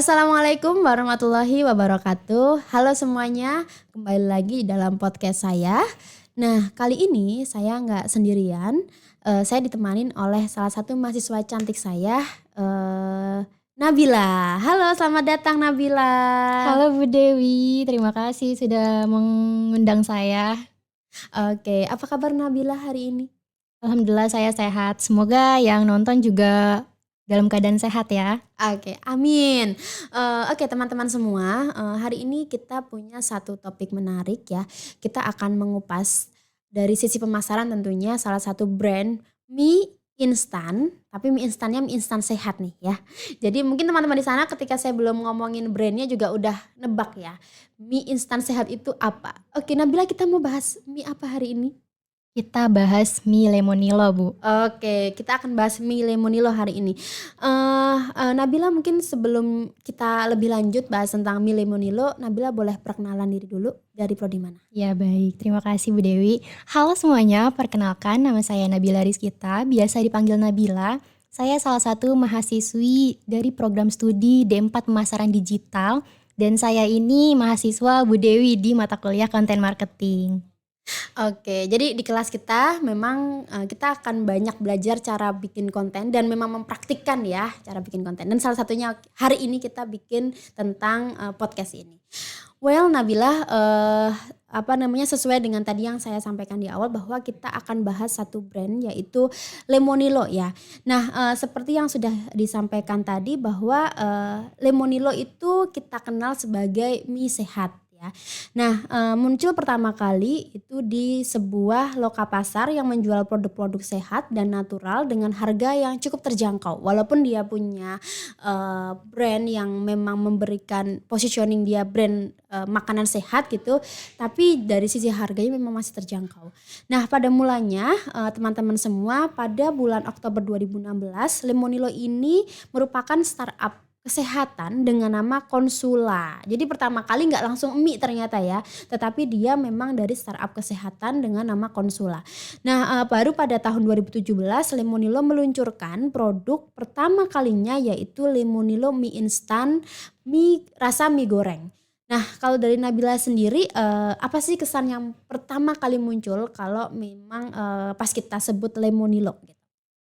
Assalamualaikum warahmatullahi wabarakatuh. Halo semuanya, kembali lagi dalam podcast saya. Nah, kali ini saya nggak sendirian. Saya ditemanin oleh salah satu mahasiswa cantik saya, Nabila. Halo, selamat datang Nabila. Halo Bu Dewi, terima kasih sudah mengundang saya. Oke, apa kabar Nabila hari ini? Alhamdulillah saya sehat. Semoga yang nonton juga dalam keadaan sehat ya. Oke, amin. Oke teman-teman semua, hari ini kita punya satu topik menarik ya. Kita akan mengupas dari sisi pemasaran tentunya salah satu brand mie instan, tapi mie instannya mie instan sehat nih ya. Jadi mungkin teman-teman di sana ketika saya belum ngomongin brandnya juga udah nebak ya. Mie instan sehat itu apa? Oke, Nabila, kita mau bahas mie apa hari ini? Kita bahas mie lemonilo Bu. Oke, kita akan bahas mie lemonilo hari ini. Nabila, mungkin sebelum kita lebih lanjut bahas tentang mie lemonilo, Nabila boleh perkenalan diri dulu, dari prodi mana? Ya baik, terima kasih Bu Dewi. Halo semuanya, perkenalkan nama saya Nabila Rizkita, biasa dipanggil Nabila. Saya salah satu mahasiswi dari program studi D4 Pemasaran Digital dan saya ini mahasiswa Bu Dewi di mata kuliah Content Marketing. Oke, jadi di kelas kita memang kita akan banyak belajar cara bikin konten dan memang mempraktikkan ya cara bikin konten. Dan salah satunya hari ini kita bikin tentang podcast ini. Well, Nabila, sesuai dengan tadi yang saya sampaikan di awal bahwa kita akan bahas satu brand yaitu Lemonilo ya. Nah, seperti yang sudah disampaikan tadi bahwa Lemonilo itu kita kenal sebagai mie sehat ya. Nah, muncul pertama kali itu di sebuah loka pasar yang menjual produk-produk sehat dan natural dengan harga yang cukup terjangkau. Walaupun dia punya brand yang memang memberikan positioning dia brand makanan sehat gitu, tapi dari sisi harganya memang masih terjangkau. Nah, pada mulanya teman-teman semua pada bulan Oktober 2016, Lemonilo ini merupakan startup kesehatan dengan nama Konsula. Jadi pertama kali nggak langsung mie ternyata ya, tetapi dia memang dari startup kesehatan dengan nama Konsula. Nah, baru pada tahun 2017 Lemonilo meluncurkan produk pertama kalinya yaitu Lemonilo mie instan, mie rasa mie goreng. Nah, kalau dari Nabila sendiri, apa sih kesan yang pertama kali muncul kalau memang pas kita sebut Lemonilo gitu?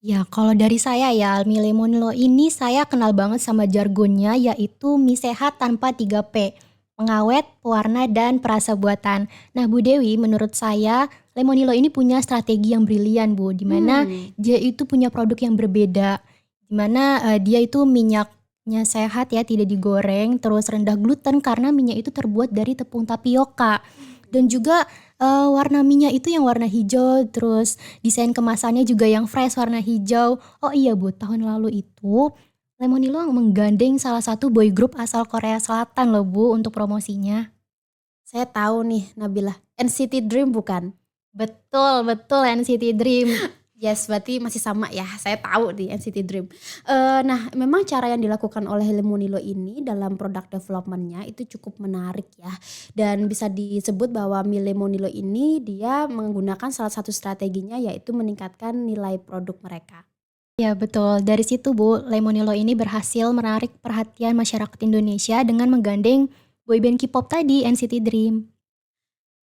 Ya, kalau dari saya ya, mie lemonilo ini saya kenal banget sama jargonnya yaitu mie sehat tanpa 3P. Pengawet, pewarna, dan perasa buatan. Nah Bu Dewi, menurut saya lemonilo ini punya strategi yang brilian Bu. Dimana dia itu punya produk yang berbeda. Dimana dia itu minyaknya sehat ya, tidak digoreng. Terus rendah gluten karena minyak itu terbuat dari tepung tapioka. Dan juga warna minyak itu yang warna hijau, terus desain kemasannya juga yang fresh warna hijau. Oh iya Bu, tahun lalu itu Lemonilo menggandeng salah satu boy group asal Korea Selatan loh Bu untuk promosinya. Saya tahu nih Nabila, NCT Dream bukan? Betul, betul NCT Dream. Yes, berarti masih sama ya, saya tahu di NCT Dream. Nah, memang cara yang dilakukan oleh Lemonilo ini dalam product development-nya itu cukup menarik ya. Dan bisa disebut bahwa mie Lemonilo ini dia menggunakan salah satu strateginya yaitu meningkatkan nilai produk mereka. Ya betul, dari situ Bu, Lemonilo ini berhasil menarik perhatian masyarakat Indonesia dengan menggandeng boyband K-pop tadi, NCT Dream.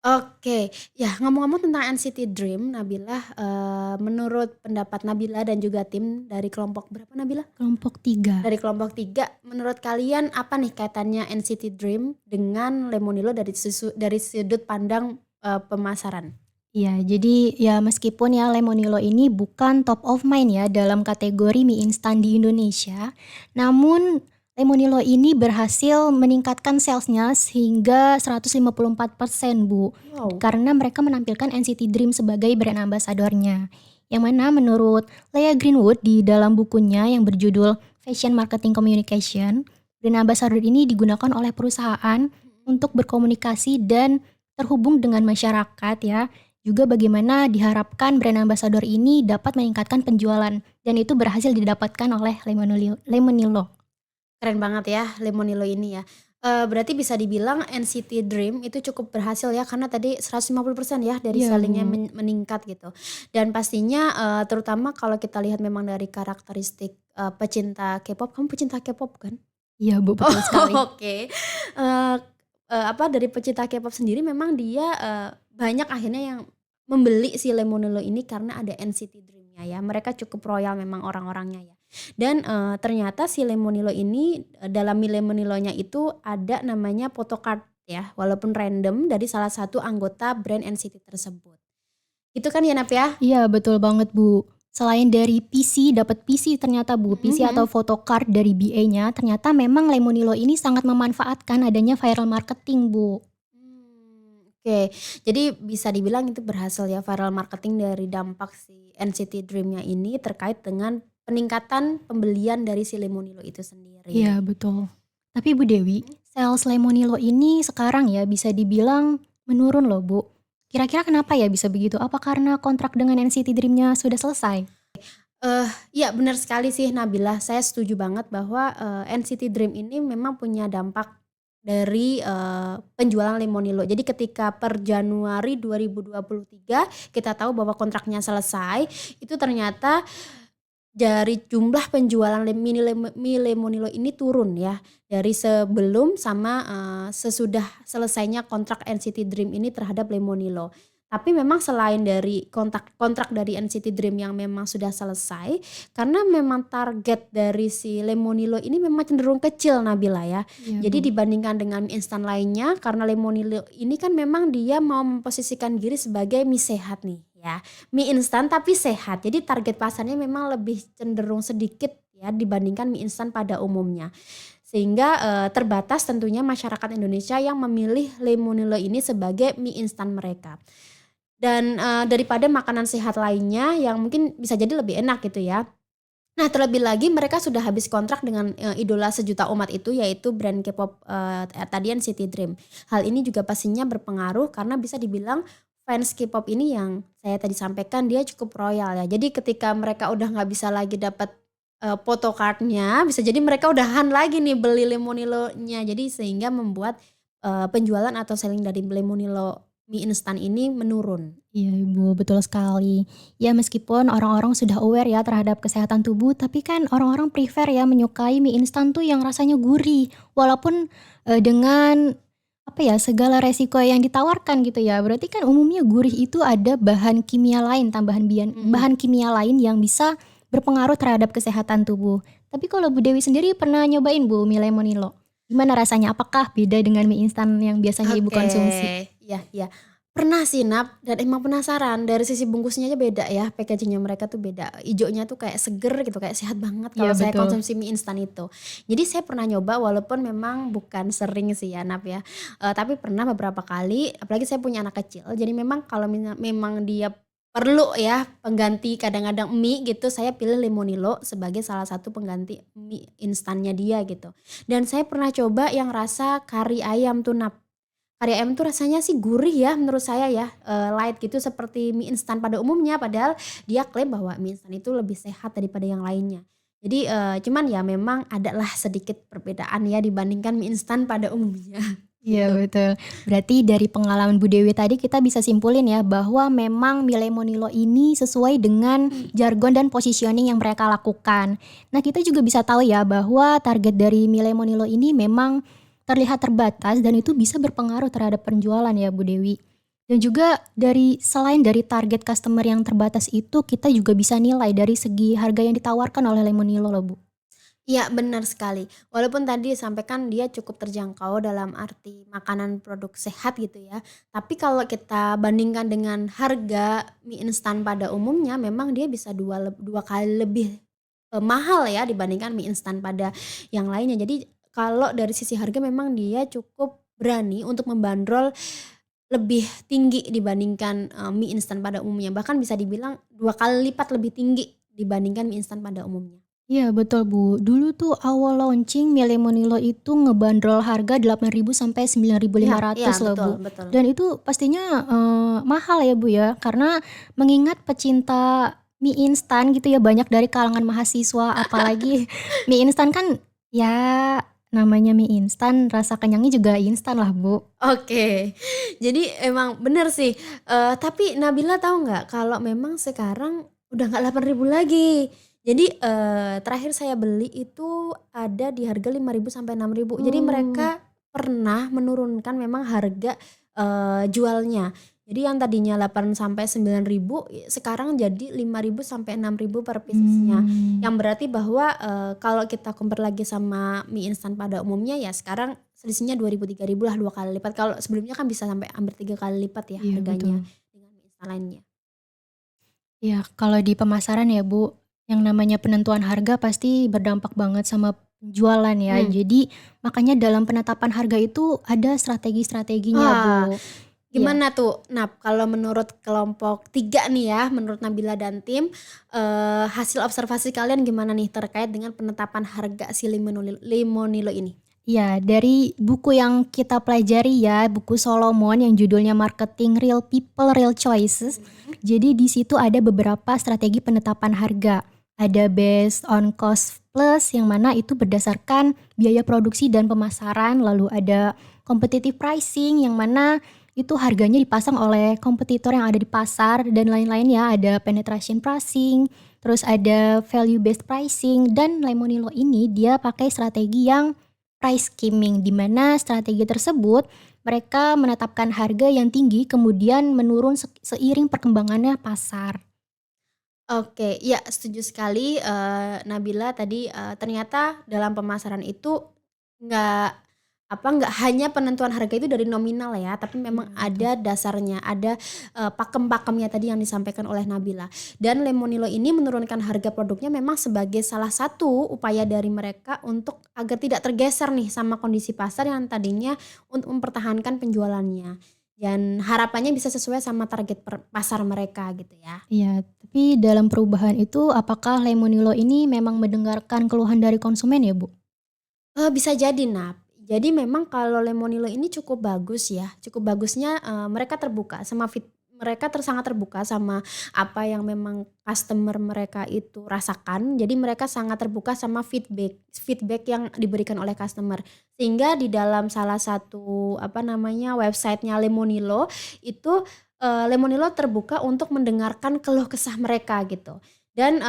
Oke, ya ngomong-ngomong tentang NCT Dream, Nabila, menurut pendapat Nabila dan juga tim dari kelompok berapa Nabila? Kelompok 3. Dari kelompok 3, menurut kalian apa nih kaitannya NCT Dream dengan Lemonilo dari sudut pandang pemasaran? Iya, jadi ya meskipun ya Lemonilo ini bukan top of mind ya dalam kategori mie instan di Indonesia, namun Lemonilo ini berhasil meningkatkan salesnya hingga 154% Bu. Wow. Karena mereka menampilkan NCT Dream sebagai brand ambasadornya. Yang mana menurut Leah Greenwood di dalam bukunya yang berjudul Fashion Marketing Communication, brand ambassador ini digunakan oleh perusahaan untuk berkomunikasi dan terhubung dengan masyarakat ya. Juga bagaimana diharapkan brand ambassador ini dapat meningkatkan penjualan dan itu berhasil didapatkan oleh Lemonilo. Keren banget ya Lemonilo ini ya. Berarti bisa dibilang NCT Dream itu cukup berhasil ya karena tadi 150% ya dari Iya sellingnya Bu. meningkat gitu. Dan pastinya terutama kalau kita lihat memang dari karakteristik pecinta K-pop, kamu pecinta K-pop kan? Iya Bu, Oh, betul sekali. oke. Eee apa, dari pecinta K-pop sendiri memang dia, banyak akhirnya yang membeli si Lemonilo ini karena ada NCT Dream-nya ya. Mereka cukup royal memang orang-orangnya ya. Dan, ternyata si Lemonilo ini, dalam Mi Lemonilonya itu ada namanya photocard ya, walaupun random dari salah satu anggota brand NCT tersebut. Itu kan ya, Nap, ya? Iya betul banget Bu. Selain dari PC, dapat PC ternyata Bu, Mhm PC mhm. atau photocard dari BA-nya, ternyata memang Lemonilo ini sangat memanfaatkan adanya viral marketing Bu. Oke. Jadi bisa dibilang itu berhasil ya viral marketing dari dampak si NCT Dream-nya ini terkait dengan peningkatan pembelian dari si Lemonilo itu Iya sendiri. betul. Tapi Bu Dewi, Mhm. sales Lemonilo ini sekarang ya bisa dibilang menurun loh Bu. Kira-kira kenapa ya bisa begitu? Apa karena kontrak dengan NCT Dream-nya sudah selesai? Iya benar sekali sih Nabila, saya setuju banget bahwa, NCT Dream ini memang punya dampak dari, penjualan Lemonilo. Jadi ketika per Januari 2023 kita tahu bahwa kontraknya selesai, itu ternyata dari jumlah penjualan Mi Lemonilo ini turun ya, dari sebelum sama, sesudah selesainya kontrak NCT Dream ini terhadap Lemonilo. Tapi memang selain dari kontrak dari NCT Dream yang memang sudah selesai, karena memang target dari si Lemonilo ini memang cenderung kecil Nabila ya. Iya Jadi Bu. dibandingkan dengan mie instan lainnya, karena Lemonilo ini kan memang dia mau memposisikan diri sebagai mie sehat nih ya. Mie instan tapi sehat. Jadi target pasarnya memang lebih cenderung sedikit ya dibandingkan mie instan pada umumnya. Sehingga, terbatas tentunya masyarakat Indonesia yang memilih Lemonilo ini sebagai mie instan mereka. Dan, daripada makanan sehat lainnya yang mungkin bisa jadi lebih enak gitu ya. Nah terlebih lagi mereka sudah habis kontrak dengan, idola sejuta umat itu yaitu brand K-pop, tadi NCT Dream. Hal ini juga pastinya berpengaruh karena bisa dibilang fans K-pop ini yang saya tadi sampaikan dia cukup royal ya. Jadi ketika mereka udah nggak bisa lagi dapat, photocard-nya bisa jadi mereka udahan lagi nih beli Lemonilo-nya. Jadi sehingga membuat, penjualan atau selling dari Lemonilo mie instan ini menurun. Iya Ibu, betul sekali. Ya meskipun orang-orang sudah aware ya terhadap kesehatan tubuh, tapi kan orang-orang prefer ya menyukai mie instan tuh yang rasanya gurih. Walaupun dengan apa ya, segala resiko yang ditawarkan gitu ya. Berarti kan umumnya gurih itu ada bahan kimia lain, tambahan Mhm. bahan kimia lain yang bisa berpengaruh terhadap kesehatan tubuh. Tapi kalau Bu Dewi sendiri pernah nyobain Bu mie Lemonilo? Gimana rasanya? Apakah beda dengan mie instan yang biasanya Ibu Oke, konsumsi? iya iya. Pernah sih Nap, dan emang penasaran dari sisi bungkusnya aja beda ya, packaging-nya mereka tuh beda. Ijonya tuh kayak seger gitu, kayak sehat banget Iya kalau saya betul. konsumsi mie instan itu. Jadi saya pernah nyoba walaupun memang bukan sering sih ya Nap ya, tapi pernah beberapa kali, apalagi saya punya anak kecil, jadi memang kalau memang dia perlu ya pengganti kadang-kadang mie gitu, saya pilih Lemonilo sebagai salah satu pengganti mie instannya dia gitu. Dan saya pernah coba yang rasa kari ayam tuh Nap. Kari ayam tuh rasanya sih gurih ya menurut saya ya, light gitu seperti mie instan pada umumnya, padahal dia klaim bahwa mie instan itu lebih sehat daripada yang lainnya. Jadi, cuman ya memang adalah sedikit perbedaan ya dibandingkan mie instan pada umumnya, Iya gitu. betul. Berarti dari pengalaman Bu Dewi tadi kita bisa simpulin ya bahwa memang Mile Monilo ini sesuai dengan jargon dan positioning yang mereka lakukan. Nah kita juga bisa tahu ya bahwa target dari Mile Monilo ini memang terlihat terbatas dan itu bisa berpengaruh terhadap penjualan ya Bu Dewi. Dan juga selain dari target customer yang terbatas itu kita juga bisa nilai dari segi harga yang ditawarkan oleh Lemonilo loh Bu. Iya benar sekali. Walaupun tadi disampaikan dia cukup terjangkau dalam arti makanan produk sehat gitu ya. Tapi kalau kita bandingkan dengan harga mie instan pada umumnya memang dia bisa dua kali lebih, mahal ya dibandingkan mie instan pada yang lainnya. Jadi kalau dari sisi harga memang dia cukup berani untuk membandrol lebih tinggi dibandingkan, mie instan pada umumnya. Bahkan bisa dibilang 2 kali lipat lebih tinggi dibandingkan mie instan pada umumnya. Iya betul Bu, dulu tuh awal launching Mile Monilo itu ngebanderol harga 8.000 sampai sembilan ribu Iya lima iya, ratus loh betul Bu. betul. Dan itu pastinya, mahal ya Bu ya, karena mengingat pecinta mie instan gitu ya banyak dari kalangan mahasiswa, apalagi mie instan kan ya namanya mie instan rasa kenyangnya juga instan lah Bu. Oke. Jadi emang bener sih, tapi Nabila tahu nggak kalau memang sekarang udah nggak 8.000 lagi. Jadi, terakhir saya beli itu ada di harga 5.000 sampai 6.000. Jadi Oh. mereka pernah menurunkan memang harga, jualnya. Jadi yang tadinya 8 sampai 9.000 sekarang jadi 5.000 sampai 6.000 per piecesnya. Mmm. Yang berarti bahwa, kalau kita compare lagi sama mie instan pada umumnya ya sekarang selisihnya 2.000, 3.000 lah 2 kali lipat. Kalau sebelumnya kan bisa sampai hampir 3 kali lipat ya Iya harganya betul. dengan mie instan lainnya. Iya, kalau di pemasaran ya Bu, yang namanya penentuan harga pasti berdampak banget sama penjualan ya. Mhm. Jadi makanya dalam penetapan harga itu ada strategi-strateginya Wah. Bu. Iya. Gimana tuh, Nab, kalau menurut kelompok 3 nih ya, menurut Nabila dan tim, hasil observasi kalian gimana nih terkait dengan penetapan harga si Limonilo ini? Iya, dari buku yang kita pelajari ya, buku Solomon yang judulnya Marketing Real People, Real Choices. Mhm. Jadi di situ ada beberapa strategi penetapan harga. Ada based on cost plus yang mana itu berdasarkan biaya produksi dan pemasaran, lalu ada competitive pricing yang mana itu harganya dipasang oleh kompetitor yang ada di pasar dan lain-lain ya, ada penetration pricing, terus ada value based pricing dan Lemonilo ini dia pakai strategi yang price skimming, di mana strategi tersebut mereka menetapkan harga yang tinggi kemudian menurun seiring perkembangannya pasar. Oke, iya setuju sekali, Nabila tadi, ternyata dalam pemasaran itu nggak, nggak hanya penentuan harga itu dari nominal ya, tapi memang Iya betul. ada dasarnya, ada, pakem-pakemnya tadi yang disampaikan oleh Nabila. Dan Lemonilo ini menurunkan harga produknya memang sebagai salah satu upaya dari mereka untuk agar tidak tergeser nih sama kondisi pasar yang tadinya untuk mempertahankan penjualannya. Dan harapannya bisa sesuai sama target pasar mereka gitu ya. Iya, tapi dalam perubahan itu apakah Lemonilo ini memang mendengarkan keluhan dari konsumen ya, Bu? Bisa jadi, Nap. Jadi memang kalau Lemonilo ini cukup bagus ya, cukup bagusnya, mereka terbuka sama mereka sangat terbuka sama apa yang memang customer mereka itu rasakan. Jadi mereka sangat terbuka sama feedback feedback yang diberikan oleh customer. Sehingga di dalam salah satu, websitenya Lemonilo itu, Lemonilo terbuka untuk mendengarkan keluh kesah mereka gitu. Dan,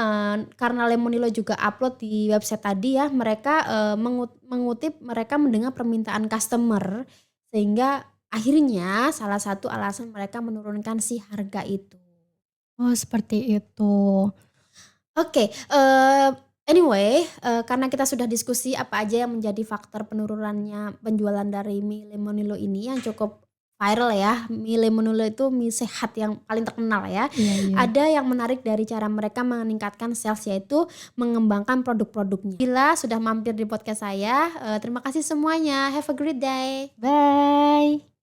karena Lemonilo juga upload di website tadi ya, mereka, mengutip mereka mendengar permintaan customer, sehingga akhirnya salah satu alasan mereka menurunkan si harga itu. Oh, seperti itu. Oke, anyway, karena kita sudah diskusi apa aja yang menjadi faktor penurunannya penjualan dari mie Lemonilo ini yang cukup viral ya, mie Lemonilo itu mie sehat yang paling terkenal ya. Iya iya. Ada yang menarik dari cara mereka meningkatkan sales yaitu mengembangkan produk-produknya. Bila sudah mampir di podcast saya, terima kasih semuanya, have a great day. Bye.